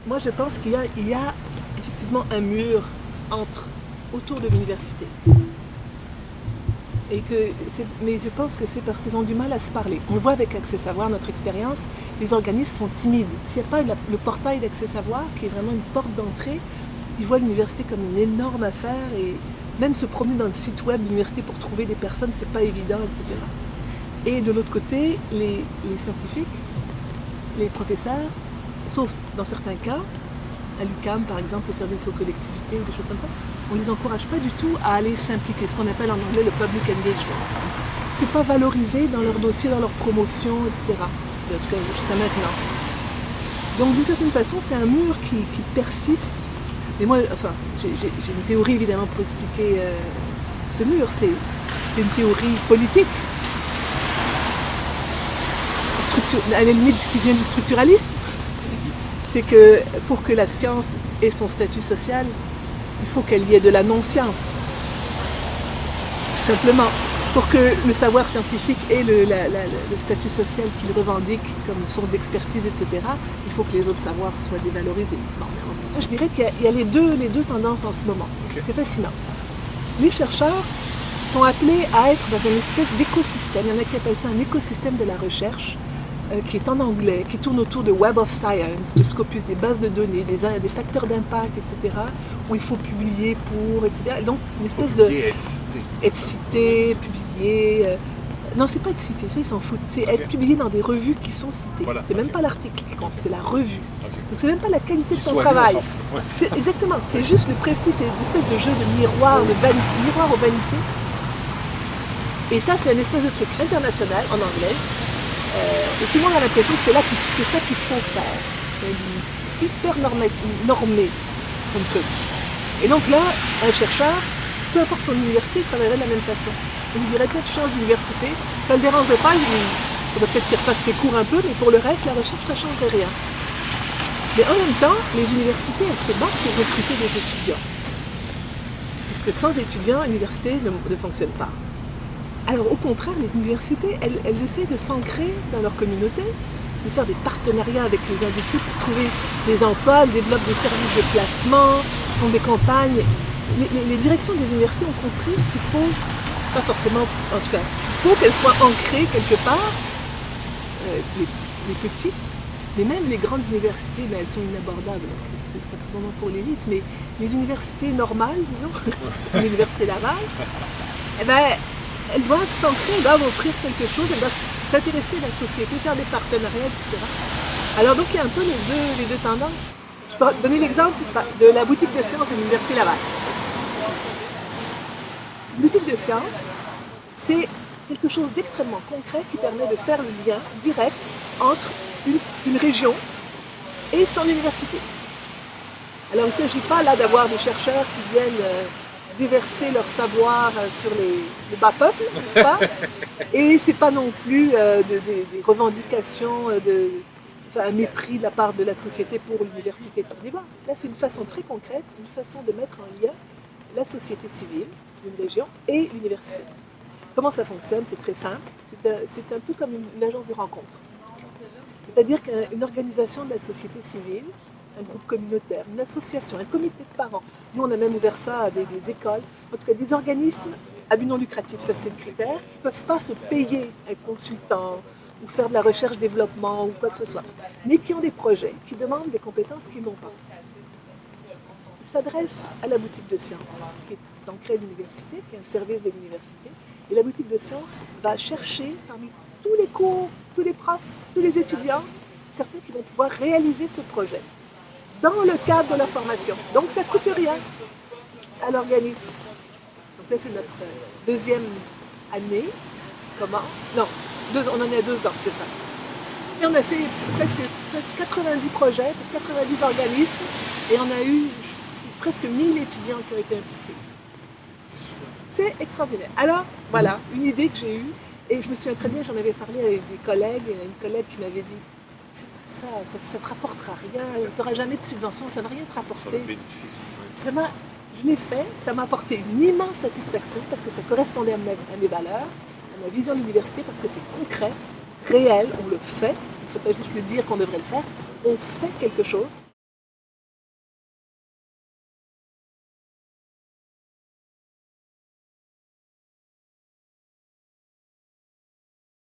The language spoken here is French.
moi je pense qu'il y a effectivement un mur autour de l'université. Mais je pense que c'est parce qu'ils ont du mal à se parler. On le voit avec Accès Savoir, notre expérience, les organismes sont timides. S'il n'y a pas le portail d'Accès Savoir, qui est vraiment une porte d'entrée, ils voient l'université comme une énorme affaire et même se promener dans le site web de l'université pour trouver des personnes, c'est pas évident, etc. Et de l'autre côté, les scientifiques, les professeurs, sauf dans certains cas, à l'UQAM par exemple, le service aux collectivités ou des choses comme ça, on ne les encourage pas du tout à aller s'impliquer, ce qu'on appelle en anglais le public engagement. C'est pas valorisé dans leur dossier, dans leur promotion, etc. En tout cas, jusqu'à maintenant. Donc d'une certaine façon, c'est un mur qui persiste. Mais moi, enfin, j'ai une théorie évidemment pour expliquer ce mur. C'est une théorie politique. À la limite qui vient du structuralisme. C'est que pour que la science ait son statut social, il faut qu'elle y ait de la non-science. Tout simplement. Pour que le savoir scientifique ait le statut social qu'il revendique comme source d'expertise, etc., il faut que les autres savoirs soient dévalorisés. Bon, je dirais qu'il y a les deux tendances en ce moment. Okay. C'est fascinant. Les chercheurs sont appelés à être dans une espèce d'écosystème. Il y en a qui appellent ça un écosystème de la recherche, qui est en anglais, qui tourne autour de Web of Science, du Scopus, des bases de données, des facteurs d'impact, etc., où il faut publier pour, etc. Donc, une espèce de... Être cité, publier... Non, c'est pas être cité, ça, ils s'en foutent. C'est être publié dans des revues qui sont citées. Voilà, c'est même pas l'article qui compte, c'est la revue. Donc, c'est même pas la qualité de ton travail. Exactement, c'est juste le prestige, c'est une espèce de jeu de miroir, miroir aux vanités. Et ça, c'est une espèce de truc international, en anglais. Et tout le monde a l'impression que c'est ça qu'il faut faire. C'est hyper normé comme truc. Et donc là, un chercheur, peu importe son université, il travaillerait de la même façon. On lui dirait, tiens, tu changes d'université, ça ne le dérangerait pas, il faudrait peut-être qu'il refasse ses cours un peu, mais pour le reste, la recherche, ça ne changerait rien. Mais en même temps, les universités, elles se battent pour recruter des étudiants. Parce que sans étudiants, l'université ne fonctionne pas. Alors au contraire, les universités, elles essayent de s'ancrer dans leur communauté, de faire des partenariats avec les industries pour trouver des emplois, elles développent des services de placement, font des campagnes. Les directions des universités ont compris qu'il faut, pas forcément, en tout cas, il faut qu'elles soient ancrées quelque part, les petites, mais même les grandes universités, ben, elles sont inabordables, c'est simplement pour l'élite, mais les universités normales, disons, l'université Laval, eh ben, elles doivent s'ancrer, elles doivent offrir quelque chose, elles doivent s'intéresser à la société, faire des partenariats, etc. Alors donc il y a un peu les deux tendances. Je peux donner l'exemple de la boutique de sciences de l'Université Laval. Une boutique de sciences, c'est quelque chose d'extrêmement concret qui permet de faire le lien direct entre une région et son université. Alors il ne s'agit pas là d'avoir des chercheurs qui viennent déverser leur savoir sur les bas peuples, n'est-ce pas? Et c'est pas non plus des revendications, un mépris de la part de la société pour l'université de Côte d'Ivoire. Là, c'est une façon très concrète, une façon de mettre en lien la société civile d'une région et l'université. Comment ça fonctionne? C'est très simple. C'est un peu comme une agence de rencontre. C'est-à-dire qu'une organisation de la société civile, un groupe communautaire, une association, un comité de parents. Nous, on a même ouvert ça à des écoles, en tout cas des organismes à but non lucratif, ça c'est le critère, qui ne peuvent pas se payer un consultant ou faire de la recherche-développement ou quoi que ce soit, mais qui ont des projets, qui demandent des compétences qu'ils n'ont pas. Ils s'adressent à la boutique de sciences, qui est ancrée à l'université, qui est un service de l'université, et la boutique de sciences va chercher parmi tous les cours, tous les profs, tous les étudiants, certains qui vont pouvoir réaliser ce projet dans le cadre de la formation. Donc ça ne coûte rien à l'organisme. Donc là c'est notre deuxième année. Comment? Non, on en est à 2 ans, c'est ça. Et on a fait presque 90 projets pour 90 organismes et on a eu presque 1000 étudiants qui ont été impliqués. C'est super. C'est extraordinaire. Alors voilà, une idée que j'ai eue et je me souviens très bien, j'en avais parlé avec des collègues, et une collègue qui m'avait dit ça ne te rapportera rien, tu n'auras jamais de subvention, ça ne va rien te rapporter. Je l'ai fait, ça m'a apporté une immense satisfaction parce que ça correspondait à mes valeurs, à ma vision de l'université, parce que c'est concret, réel, on le fait, il ne faut pas juste le dire qu'on devrait le faire, on fait quelque chose